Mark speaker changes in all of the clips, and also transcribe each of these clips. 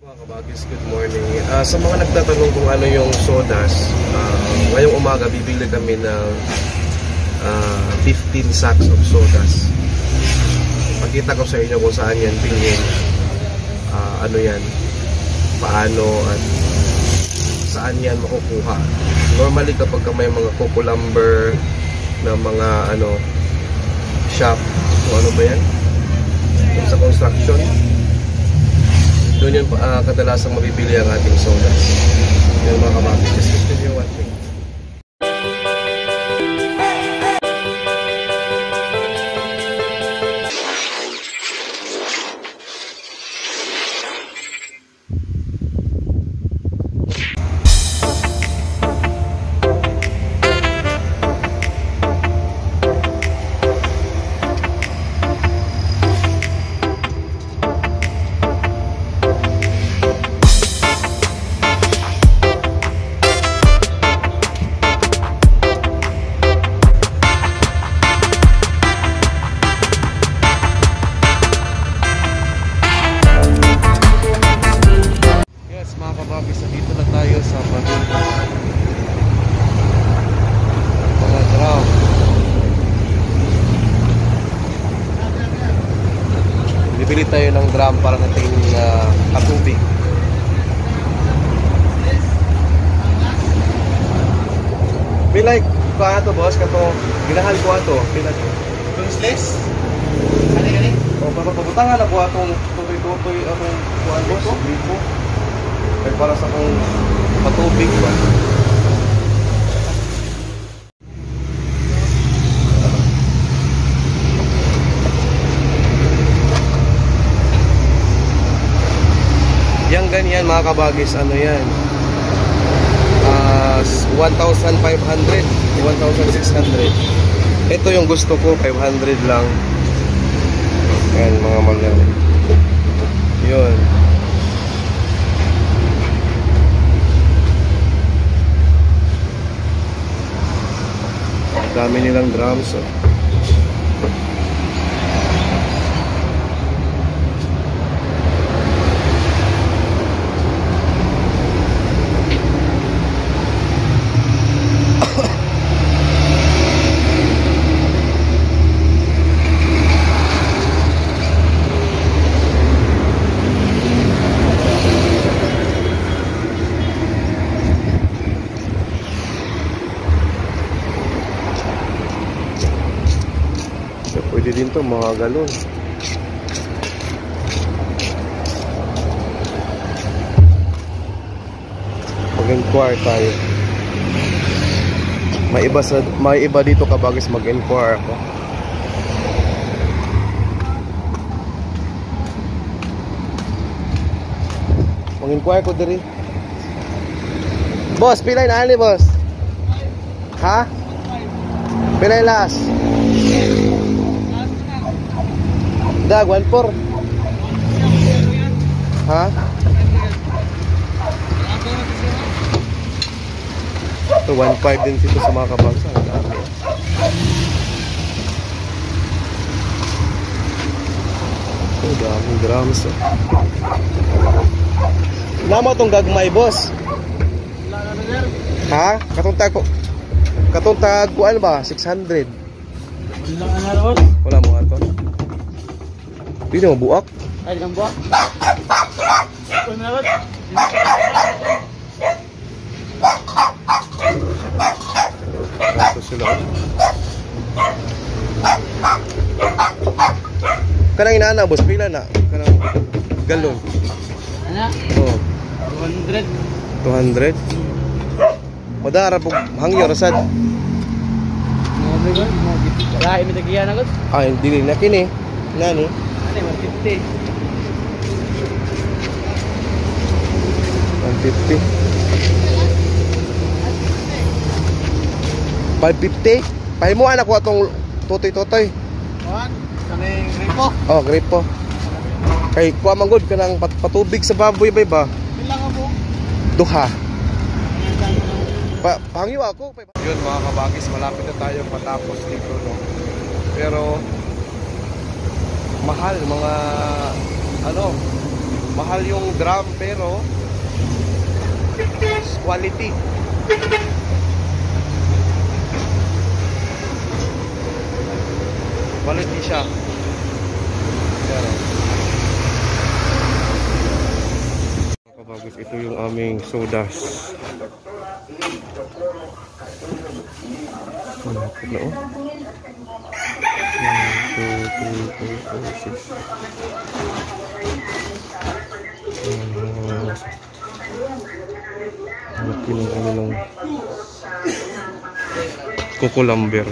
Speaker 1: Mga kabagis, good morning. Sa mga nagtatanong kung ano yung sodas, ngayong umaga bibili kami ng 15 sacks of sodas. Pakita ko sa inyo kung saan yan bilhin, ano yan, paano at saan yan makukuha. Normally kapag may mga kukulumber na mga shop, so ano ba yan? Sa construction, doon yun kadalasang mabibili ang ating sodas. Yung mga kabagis, just continue watching. Dito na tayo sa mga drum. Bibili tayo ng drum para nating katubig. Bilay ko ato boss, kato ginahal ko ato, pila to. Useless? Kani? O para pabutangan ako atong tutoy atong kuan boss, lipo. Ay para sa kong patubig ba? Yang ganyan mga kabagis, ano yan? 1,500, 1,600. Ito yung gusto ko, 500 lang. Ayan mga magyan. Yun. Dami nilang drums. Pwede din to mga galon. Mag-inquire tayo. May iba dito kabagis mag-inquire ako. Mag-inquire ko diri. Boss, pilay na ani boss? Ha? Pilay last? Dag, 1.4. Ha? Ito, 1.5 din dito sa mga kabagsa. Ito, daming drums. Namo itong gagmay, boss? Ha? Katuntag kuan ba? 600. Wala mo ato. Hindi mo buak?
Speaker 2: Ay, di buak.
Speaker 1: Ito sila. Kanang inaana, boss, pila na? Kanang galon.
Speaker 2: Ano?
Speaker 1: Oo.
Speaker 2: 200.
Speaker 1: 200? Madara po hangyo rasad.
Speaker 2: Lahi mi tagiyan agad.
Speaker 1: Ay, dili na kini. Nani?
Speaker 2: 150.
Speaker 1: 150. 550? Pahay mo anak ko atong totoy-totoy.
Speaker 2: Kuan? Kaning gripo?
Speaker 1: Oh, gripo. Kay kuha manggod ka ng patubig sa baboy ba?
Speaker 2: Pila ka po?
Speaker 1: Duha. Pahangyo ako. Yun mga kabagis, malapit na tayo patapos dito, no? Pero mahal mga mahal yung drum pero quality. Quality siya. Pero kapagos, ito yung aming sodas. Malapit na, oh. 1, 2, 3, 4, 5, 6. Malaki ng kanilang kukulamber.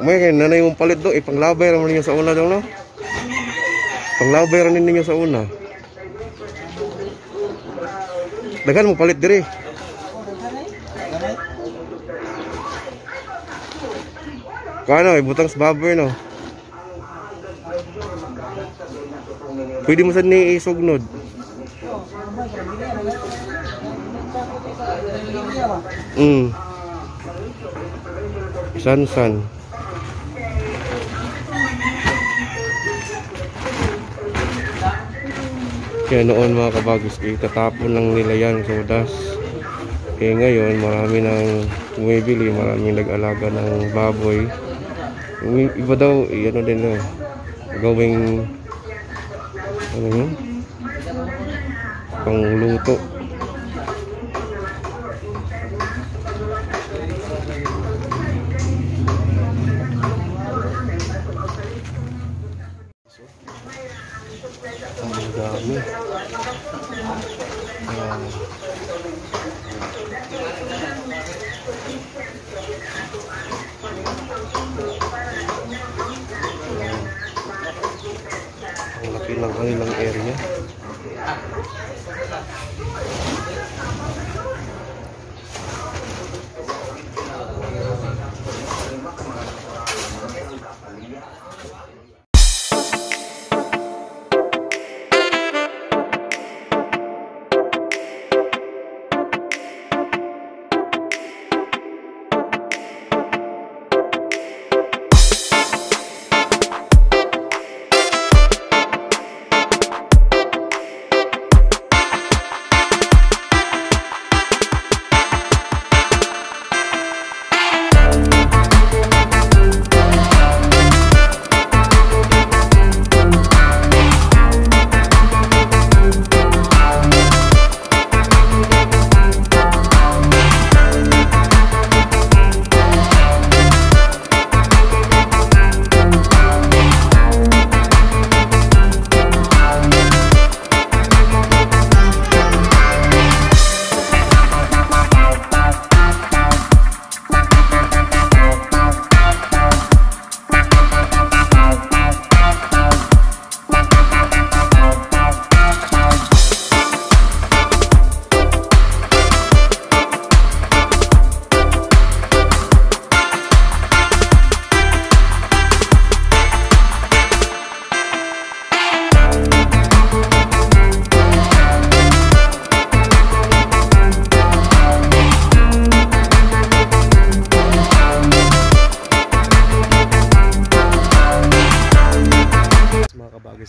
Speaker 1: May nanay mong palit do, ipanglabay naman ninyo sa una daw, no? Panglabay rin ninyo sa una. Daghan mo palit diri. Kano, ibutang sa baboy, no? Pwede mo sad ni isugnod. San. Kaya noon mga kabagos, itatapon lang nila yan, sodas. Kaya ngayon, marami nang bumibili, maraming nag-alaga ng baboy. Iba daw, ano din na, gawing, ano yun? Pangluto. Ang dami. Ang laki ng kanilang area.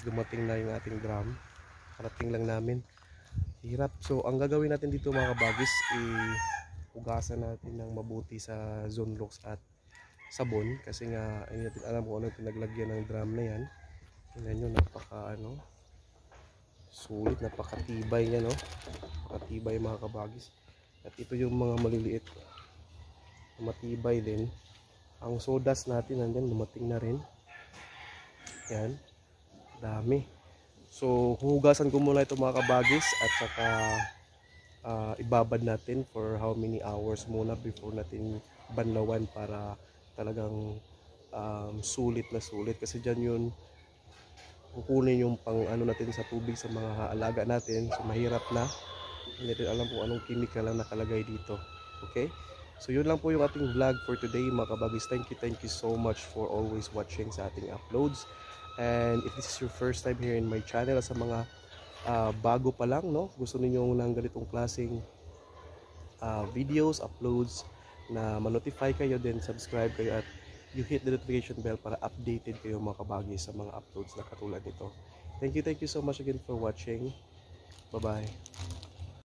Speaker 1: Dumating na yung ating drum. Karating lang namin. Hirap. So ang gagawin natin dito mga kabagis, i-ugasan natin ng mabuti sa Zonrox at sabon. Kasi nga hindi natin alam kung ano yung pinaglagyan ng drum na yan. Tingnan nyo, napaka sulit, napakatibay niya, no? Napakatibay mga kabagis. At ito yung mga maliliit, matibay din. Ang sodas natin nandyan, dumating na rin. Yan. Dami. So huhugasan ko muna ito mga kabagis at saka ibabad natin for how many hours muna before natin banlawan para talagang sulit na sulit, kasi dyan yun kukunin yung pang ano natin sa tubig sa mga alaga natin. So mahirap na, hindi natin alam kung anong chemical ang nakalagay dito. Okay, so yun lang po yung ating vlog for today mga kabagis. Thank you so much for always watching sa ating uploads. And if this is your first time here in my channel, sa mga bago pa lang, no, gusto niyo ng ganitong klaseng videos, uploads, na ma-notify kayo, then subscribe kayo at
Speaker 3: you hit the notification bell para updated kayo mga kabagi sa mga uploads na katulad nito. Thank you so much again for watching. Bye-bye.